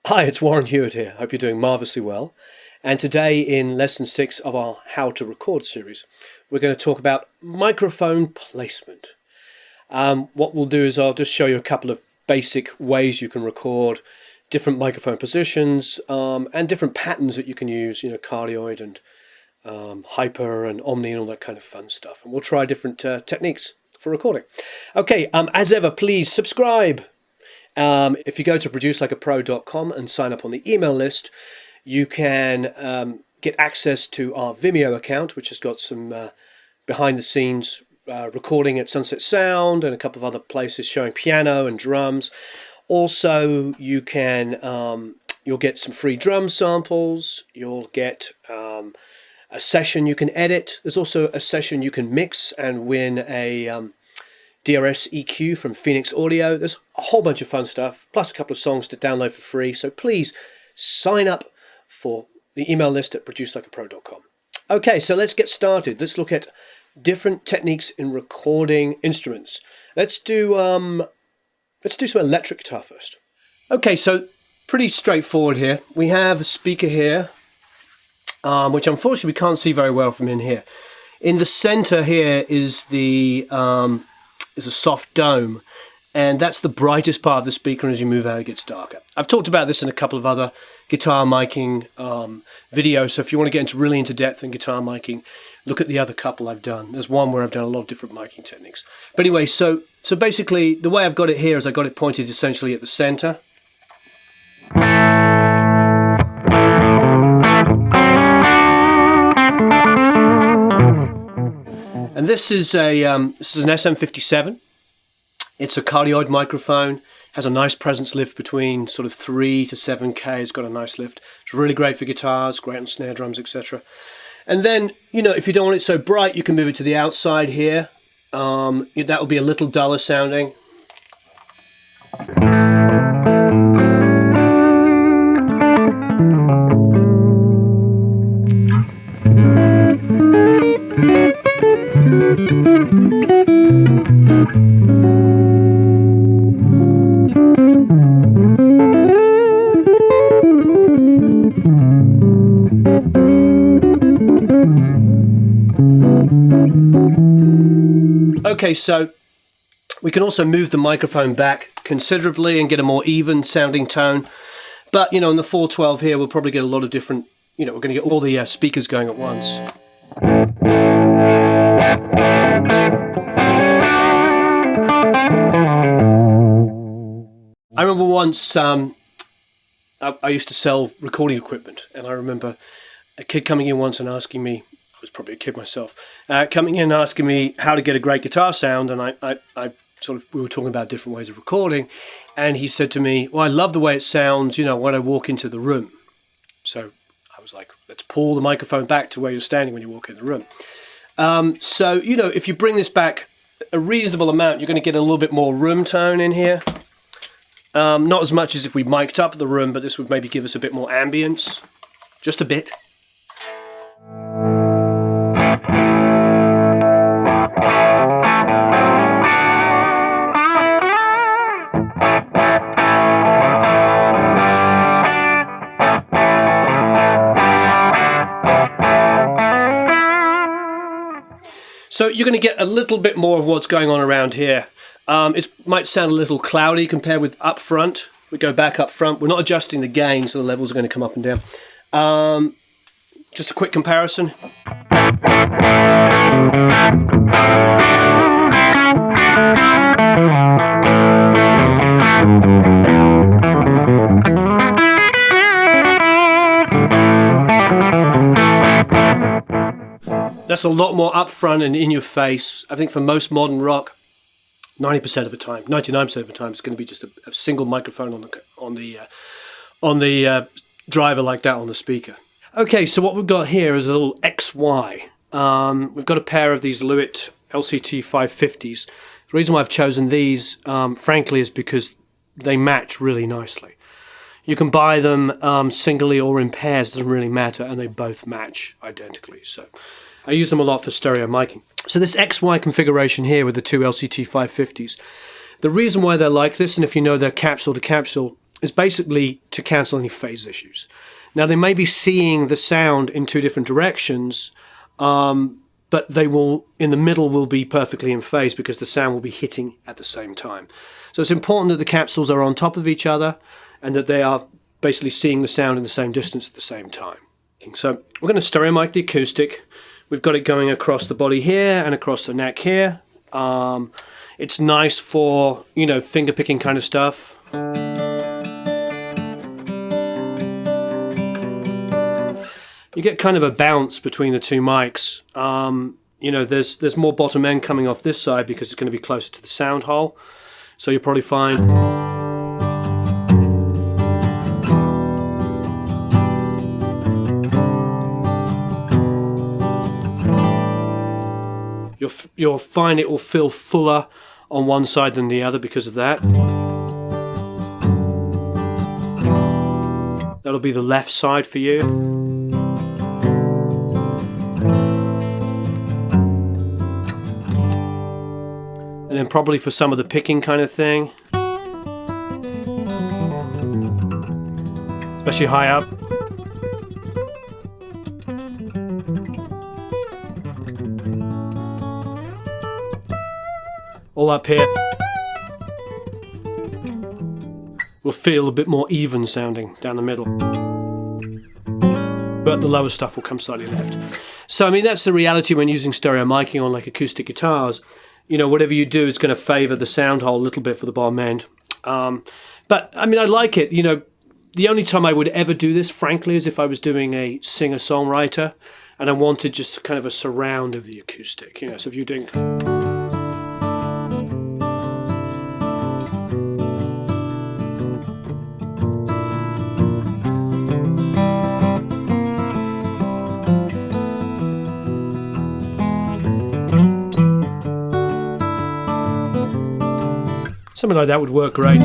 Hi, it's Warren Huart here. Hope you're doing marvellously well. And today, in lesson 6 of our How to Record series, we're going to talk about microphone placement. What we'll do is I'll just show you a couple of basic ways you can record, different microphone positions, and different patterns that you can use, cardioid and hyper and Omni and all that kind of fun stuff. And we'll try different techniques for recording. Okay, as ever, please subscribe. If you go to producelikeapro.com and sign up on the email list, you can get access to our Vimeo account, which has got some behind-the-scenes recording at Sunset Sound and a couple of other places showing piano and drums. Also, you can you'll get some free drum samples. You'll get a session you can edit. There's also a session you can mix and win a DRS EQ from Phoenix Audio. There's a whole bunch of fun stuff, plus a couple of songs to download for free. So please sign up for the email list at producelikeapro.com. Okay, so let's get started. Let's look at different techniques in recording instruments. Let's do some electric guitar first. Okay, so pretty straightforward here. We have a speaker here, which unfortunately we can't see very well from in here. In the center here is is a soft dome, and that's the brightest part of the speaker, and as you move out it gets darker. I've talked about this in a couple of other guitar miking videos, so if you want to get really into depth in guitar miking, look at the other couple I've done. There's one where I've done a lot of different miking techniques. But anyway, so basically the way I've got it here is I got it pointed essentially at the center. And this is an SM57. It's a cardioid microphone. Has a nice presence lift between sort of 3 to 7K. It's got a nice lift. It's really great for guitars, great on snare drums, etc. And then, if you don't want it so bright, you can move it to the outside here. That will be a little duller sounding. Okay, so we can also move the microphone back considerably and get a more even sounding tone. But, in the 412 here, we'll probably get a lot of different, we're going to get all the speakers going at once. I remember once I used to sell recording equipment, and I remember a kid coming in once and asking me, I was probably a kid myself, coming in and asking me how to get a great guitar sound, and we were talking about different ways of recording, and he said to me, well, I love the way it sounds, when I walk into the room. So I was like, let's pull the microphone back to where you're standing when you walk in the room. If you bring this back a reasonable amount, you're going to get a little bit more room tone in here. Not as much as if we mic'd up the room, but this would maybe give us a bit more ambience, just a bit. So you're going to get a little bit more of what's going on around here. It might sound a little cloudy compared with up front. We go back up front. We're not adjusting the gain, so the levels are going to come up and down. Just a quick comparison. That's a lot more upfront and in your face. I think for most modern rock, 90% of the time, 99% of the time, it's going to be just a single microphone on the driver like that on the speaker. Okay, so what we've got here is a little XY. We've got a pair of these Lewitt LCT 550s. The reason why I've chosen these, frankly, is because they match really nicely. You can buy them singly or in pairs, doesn't really matter, and they both match identically. So I use them a lot for stereo miking. So this XY configuration here with the two LCT 550s, the reason why they're like this, and if you know they're capsule to capsule, is basically to cancel any phase issues. Now, they may be seeing the sound in two different directions, but they will, in the middle, will be perfectly in phase because the sound will be hitting at the same time. So it's important that the capsules are on top of each other and that they are basically seeing the sound in the same distance at the same time. So we're going to stereo mic the acoustic. We've got it going across the body here and across the neck here. It's nice for, you know, finger picking kind of stuff. You get kind of a bounce between the two mics. You know, there's more bottom end coming off this side because it's going to be closer to the sound hole. So you'll probably find you'll find it will feel fuller on one side than the other because of that. That'll be the left side for you. And then probably for some of the picking kind of thing, especially high up. All up here will feel a bit more even sounding down the middle, but the lower stuff will come slightly left. So I mean, that's the reality when using stereo miking on like acoustic guitars. You know, whatever you do is going to favour the sound hole a little bit for the bottom end. But I mean, I like it. You know, the only time I would ever do this, frankly, is if I was doing a singer-songwriter and I wanted just kind of a surround of the acoustic. You know, so if you're doing something like that would work great.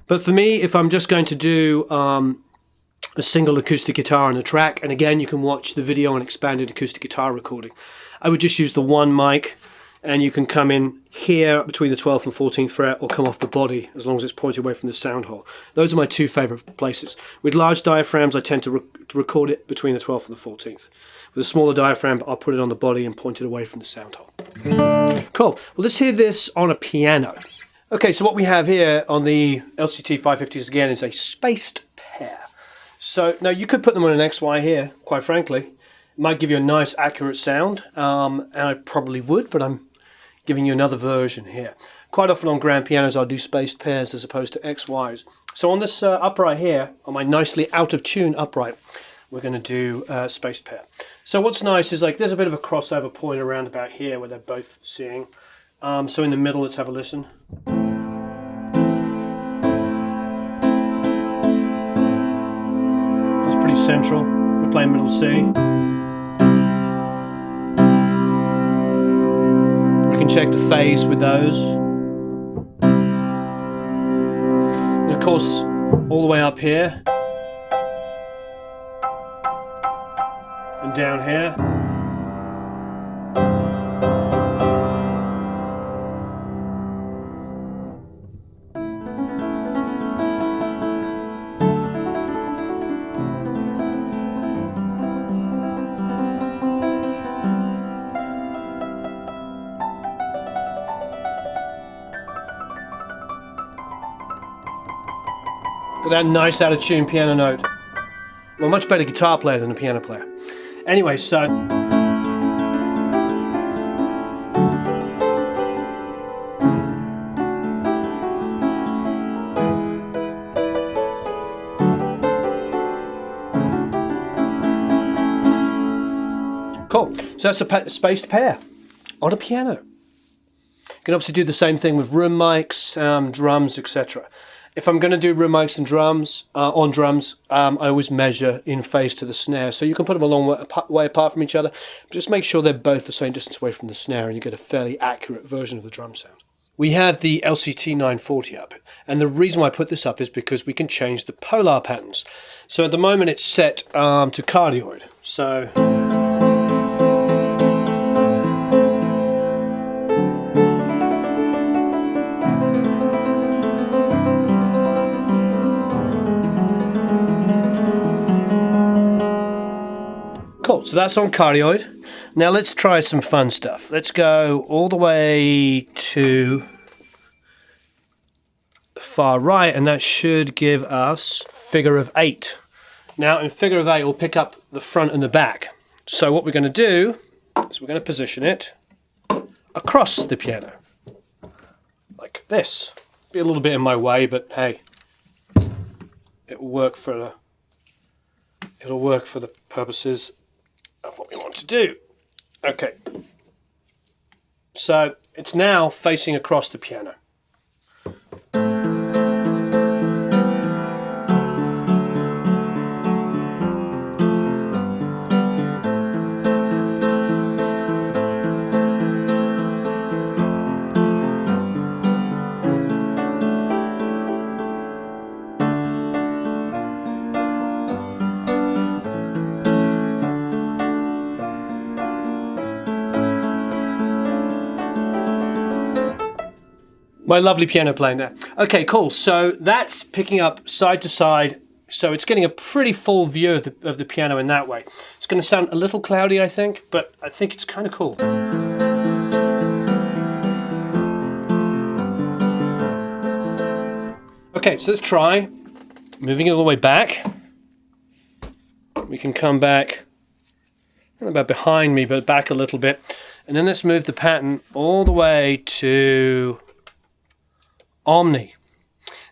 But for me, if I'm just going to do a single acoustic guitar on a track, and again, you can watch the video on expanded acoustic guitar recording, I would just use the one mic, and you can come in here between the 12th and 14th fret or come off the body as long as it's pointed away from the sound hole. Those are my two favourite places. With large diaphragms, I tend to record it between the 12th and the 14th. With a smaller diaphragm, I'll put it on the body and point it away from the sound hole. Cool. Well, let's hear this on a piano. Okay, so what we have here on the LCT 550s again is a spaced pair. So now you could put them on an XY here, quite frankly. It might give you a nice accurate sound, and I probably would, but I'm giving you another version here. Quite often on grand pianos I'll do spaced pairs as opposed to XYs. So on this upright here, on my nicely out of tune upright, we're going to do spaced pair. So what's nice is like there's a bit of a crossover point around about here where they're both seeing. So in the middle, let's have a listen. It's pretty central. We're playing middle C. We can check the phase with those. And of course, all the way up here. And down here. With that nice out of tune piano note. I'm a much better guitar player than a piano player. Anyway, so cool. So that's a spaced pair on a piano. You can obviously do the same thing with room mics, drums, etc. If I'm going to do room mics and drums, on drums, I always measure in phase to the snare. So you can put them a long way apart from each other. But just make sure they're both the same distance away from the snare and you get a fairly accurate version of the drum sound. We have the LCT 940 up. And the reason why I put this up is because we can change the polar patterns. So at the moment it's set to cardioid. So Cool, so that's on cardioid. Now let's try some fun stuff. Let's go all the way to the far right, and that should give us figure of 8. Now in figure of 8, we'll pick up the front and the back. So what we're going to do is we're going to position it across the piano, like this. Be a little bit in my way, but hey, it'll work for the purposes of what we want to do. Okay, so it's now facing across the piano. My lovely piano playing there. Okay, cool. So that's picking up side to side. So it's getting a pretty full view of the piano in that way. It's going to sound a little cloudy, I think, but I think it's kind of cool. Okay, so let's try moving it all the way back. We can come back, not about behind me, but back a little bit. And then let's move the pattern all the way to Omni.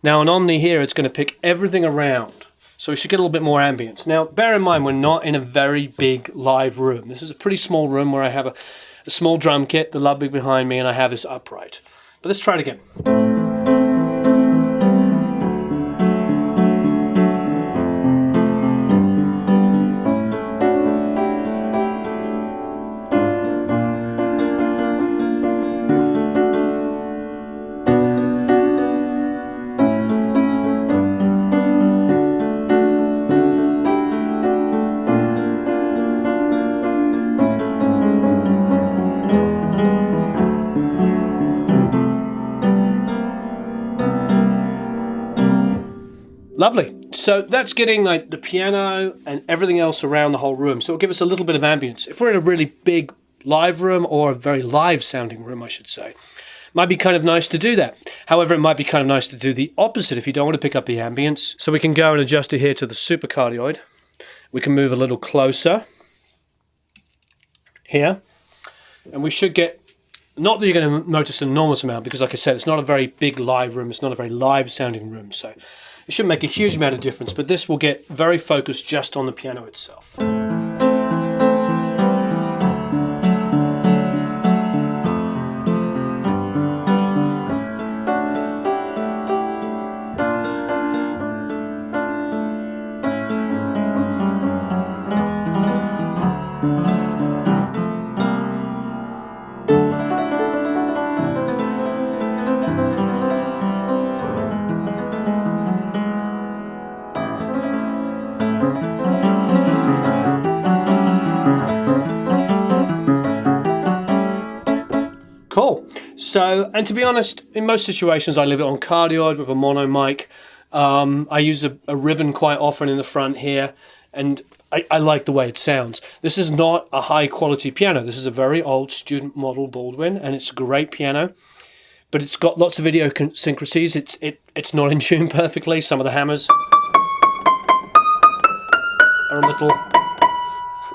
Now on Omni here, it's going to pick everything around. So we should get a little bit more ambience. Now, bear in mind, we're not in a very big live room. This is a pretty small room where I have a small drum kit, the Ludwig behind me, and I have this upright. But let's try it again. Lovely. So that's getting like the piano and everything else around the whole room. So it'll give us a little bit of ambience. If we're in a really big live room, or a very live sounding room, I should say, might be kind of nice to do that. However, it might be kind of nice to do the opposite if you don't want to pick up the ambience. So we can go and adjust it here to the supercardioid. We can move a little closer here, and we should get, not that you're going to notice an enormous amount, because like I said, it's not a very big live room, it's not a very live sounding room, so it shouldn't make a huge amount of difference, but this will get very focused just on the piano itself. Cool. So, and to be honest, in most situations I leave it on cardioid with a mono mic. I use a ribbon quite often in the front here, and I like the way it sounds. This is not a high quality piano. This is a very old student model Baldwin, and it's a great piano, but it's got lots of idiosyncrasies. It's not in tune perfectly. Some of the hammers are a little,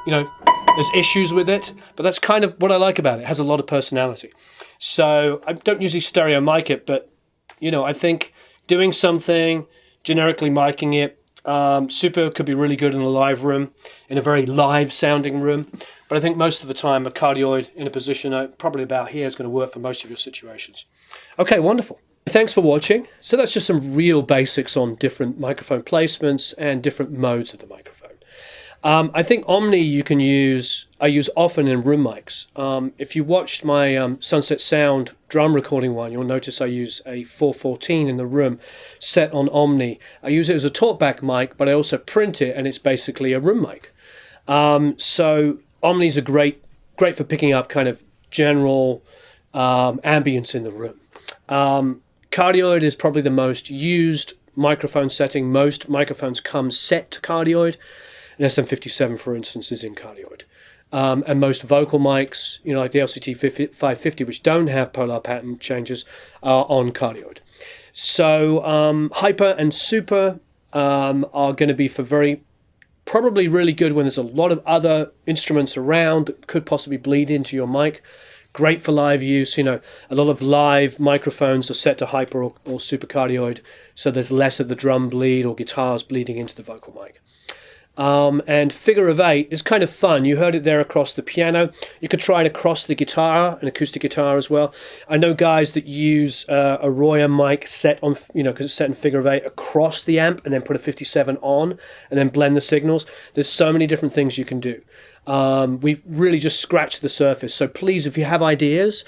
there's issues with it, but that's kind of what I like about it. It has a lot of personality. So I don't usually stereo mic it, but I think doing something, generically miking it, super could be really good in a live room, in a very live sounding room. But I think most of the time a cardioid in a position probably about here is going to work for most of your situations. Okay, wonderful. Thanks for watching. So that's just some real basics on different microphone placements and different modes of the microphone. I think Omni I use often in room mics. If you watched my Sunset Sound drum recording one, you'll notice I use a 414 in the room set on Omni. I use it as a talkback mic, but I also print it, and it's basically a room mic. So Omnis are great for picking up kind of general ambience in the room. Cardioid is probably the most used microphone setting. Most microphones come set to cardioid. An SM57, for instance, is in cardioid. And most vocal mics, like the LCT 550, which don't have polar pattern changes, are on cardioid. So hyper and super are going to be for probably really good when there's a lot of other instruments around that could possibly bleed into your mic. Great for live use. A lot of live microphones are set to hyper or super cardioid, so there's less of the drum bleed or guitars bleeding into the vocal mic. And figure of 8 is kind of fun. You heard it there across the piano. You could try it across the guitar, an acoustic guitar as well. I know guys that use a Royer mic set on, because it's set in figure of 8 across the amp and then put a 57 on and then blend the signals. There's so many different things you can do. We've really just scratched the surface. So please, if you have ideas,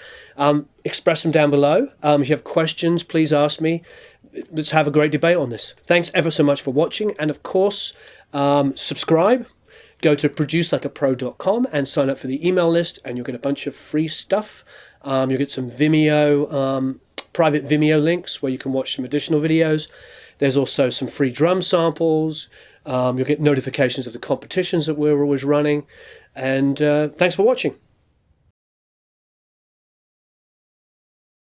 express them down below. If you have questions, please ask me. Let's have a great debate on this. Thanks ever so much for watching. And of course, subscribe. Go to producelikeapro.com and sign up for the email list, and you'll get a bunch of free stuff. You'll get some Vimeo, private Vimeo links where you can watch some additional videos. There's also some free drum samples. You'll get notifications of the competitions that we're always running. And thanks for watching.